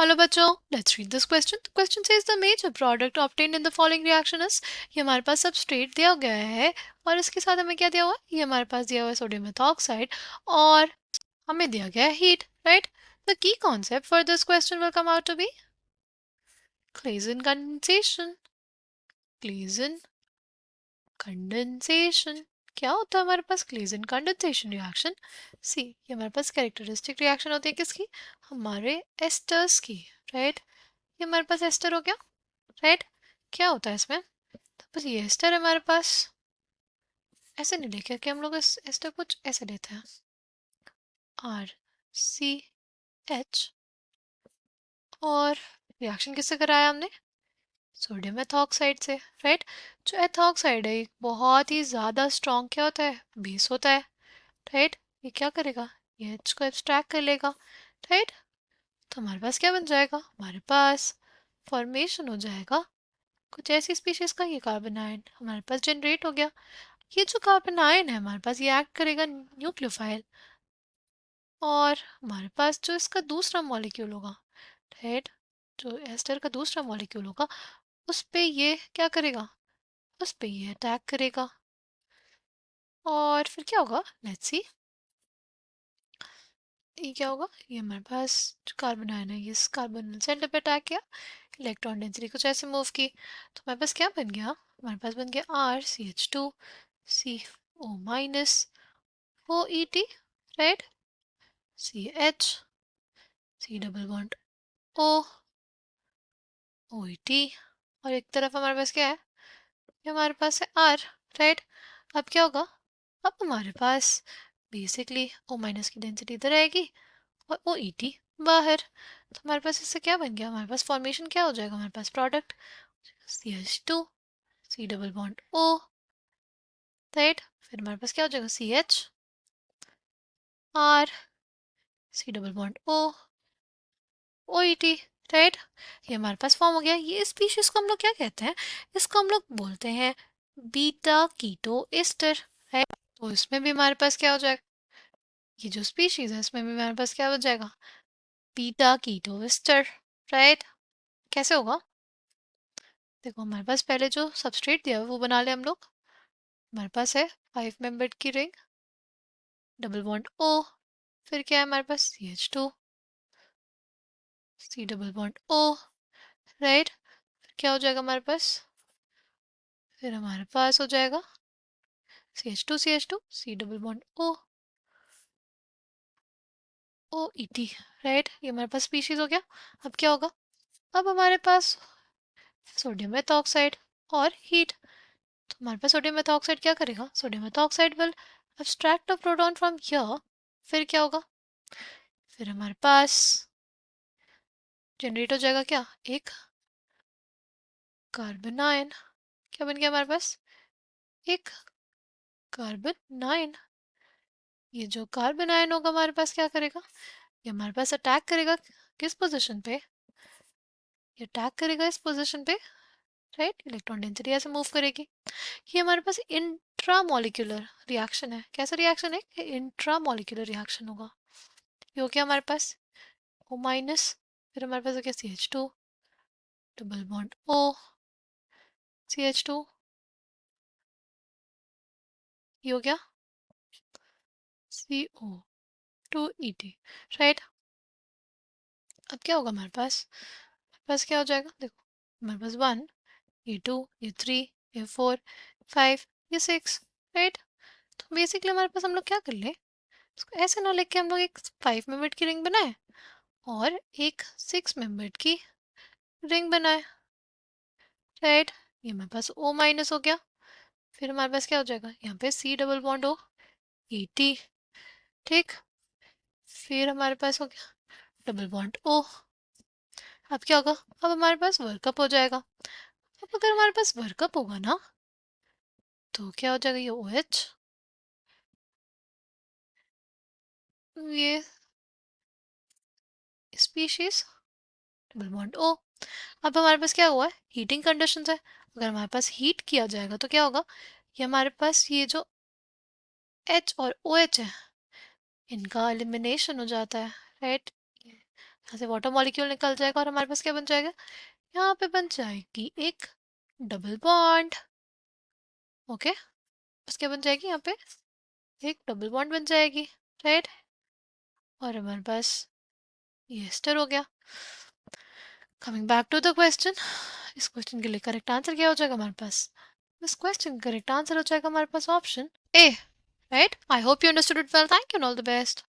Hello बच्चों, let's read this question. The question says the major product obtained in the following reaction is. ये हमारे पास substrate दिया गया है और इसके साथ हमें क्या दिया हुआ है, ये हमारे पास दिया हुआ है सोडियम मेथॉक्साइड और हमें दिया गया है heat, right. The key concept for this question will come out to be Claisen condensation. Claisen condensation क्या होता है हमारे पास? Claisen condensation reaction. सी, ये हमारे पास कैरेक्टरिस्टिक रिएक्शन होती है किसकी? हमारे एस्टर्स की, राइट। ये हमारे पास एस्टर हो गया, राइट। क्या होता है इसमें? तो बस ये एस्टर हमारे पास ऐसे नहीं लिखे कि हम लोग इस एस्टर कुछ ऐसे लेते हैं, RCH, और रिएक्शन किससे कराया हमने? सोडियम एथॉक्साइड से, राइट। जो एथॉक्साइड है एक बहुत ही ज़्यादा स्ट्रॉन्ग क्या होता है? बेस होता है, राइट। ये क्या करेगा? ये H को एब्स्ट्रैक्ट कर लेगा, राइट। तो हमारे पास क्या बन जाएगा? हमारे पास फॉर्मेशन हो जाएगा कुछ ऐसी स्पीशीज का, ये कार्बन आयन हमारे पास जनरेट हो गया। ये जो कार्बन आयन है हमारे पास, ये एक्ट करेगा न्यूक्लियोफाइल, और हमारे पास जो इसका दूसरा मॉलिक्यूल होगा, राइट, जो एस्टर का दूसरा मॉलिक्यूल होगा, उस पे ये क्या करेगा? उस पे ये अटैक करेगा, और फिर क्या होगा? लेट्स सी, ये क्या होगा? ये हमारे पास जो कार्बन आयन है, ये इस कार्बन सेंटर पे अटैक किया, इलेक्ट्रॉन डेंसिटी कुछ ऐसे मूव की, तो हमारे पास क्या बन गया? हमारे पास बन गया RCH2 CO- OET, right. CH, C double bond O, OET, और एक तरफ हमारे पास क्या है? ये हमारे पास है R, राइट। अब क्या होगा? अब हमारे पास बेसिकली O- की डेंसिटी इधर आएगी और OET बाहर, तो हमारे पास इससे क्या बन गया? हमारे पास फॉर्मेशन क्या हो जाएगा? हमारे पास product CH2 C double bond O, right. फिर हमारे पास क्या हो जाएगा? CH R C double bond O OET, right. ये हमारे पास फॉर्म हो गया। ये स्पीशीज को हम लोग क्या कहते हैं? इसको हम लोग बोलते हैं बीटा कीटो एस्टर, राइट। तो इसमें भी हमारे पास क्या हो जाएगा? ये जो स्पीशीज है इसमें भी हमारे पास क्या हो जाएगा? Beta keto ester, right. कैसे होगा? देखो, हमारे पास पहले जो सबस्ट्रेट दिया है वो बना ले हम लोग। हमारे पास है 5 मेंबर्ड की रिंग, डबल बॉन्ड O, फिर क्या है हमारे पास? CH2 C double bond O, right. फिर क्या हो जाएगा हमारे पास? फिर हमारे पास हो जाएगा CH2 C double bond O OET, right. ये हमारे पास स्पीशीज हो गया। अब क्या होगा? अब हमारे पास सोडियम मेथॉक्साइड और हीट, तो हमारे पास सोडियम मेथॉक्साइड क्या करेगा? Sodium methoxide will abstract a proton from here। फिर क्या होगा? फिर हमारे पास जनरेट हो जाएगा क्या? एक कार्बन आयन। क्या बन गया हमारे पास? एक कार्बन आयन। ये जो कार्बन आयन होगा हमारे पास क्या करेगा? ये हमारे पास अटैक करेगा किस पोजीशन पे? ये अटैक करेगा इस पोजीशन पे, राइट। इलेक्ट्रॉन डेंसिटी ऐसे मूव करेगी। ये हमारे पास इंट्रा मॉलिक्यूलर रिएक्शन है। कैसा रिएक्शन है? इंट्रा मॉलिक्यूलर रिएक्शन होगा। ये हो गया हमारे पास O-, फिर हमारे पास हो गया CH2 double bond O CH2, ये हो गया CO2 ET, राइट। अब क्या होगा हमारे पास क्या हो जाएगा? देखो, हमारे पास 1, ये 2, ये 3, ये 4, 5, ये 6, राइट। तो बेसिकली हमारे पास हम लोग क्या कर ले, इसको ऐसे ना लेके हम लोग एक 5 मेंबर्ड की रिंग बनाए और एक 6 मेंबर्ड की रिंग बनाए, राइट। ये हमारे पास O- हो गया। फिर हमारे पास क्या हो जाएगा? यहाँ पे C double bond O ET, ठीक। फिर हमारे पास हो गया डबल बॉन्ड O। अब क्या होगा? अब हमारे पास वर्कअप हो जाएगा। अब अगर हमारे पास वर्कअप होगा ना, तो क्या हो जाएगा? ये OH, ये स्पीशीज डबल बॉन्ड O। अब हमारे पास क्या हुआ है? हीटिंग कंडीशंस है। अगर हमारे पास हीट किया जाएगा तो क्या होगा? ये हमारे पास ये जो H और OH है, इनका एलिमिनेशन हो जाता है, राइट। यहाँ से वाटर मॉलिक्यूल निकल जाएगा और हमारे पास क्या बन जाएगा, यहाँ पे बन जाएगी एक डबल बॉन्ड। ओके, बस क्या बन जाएगी, यहाँ पे एक डबल बॉन्ड बन जाएगी, राइट। और हमारे पास ये एस्टर हो गया। Coming back to the question, इस क्वेश्चन के लिए करेक्ट आंसर क्या हो जाएगा हमारे पास, इस क्वेश्चन का करेक्ट आंसर हो जाएगा हमारे पास option A, right. I hope you understood it well, thank you and all the best.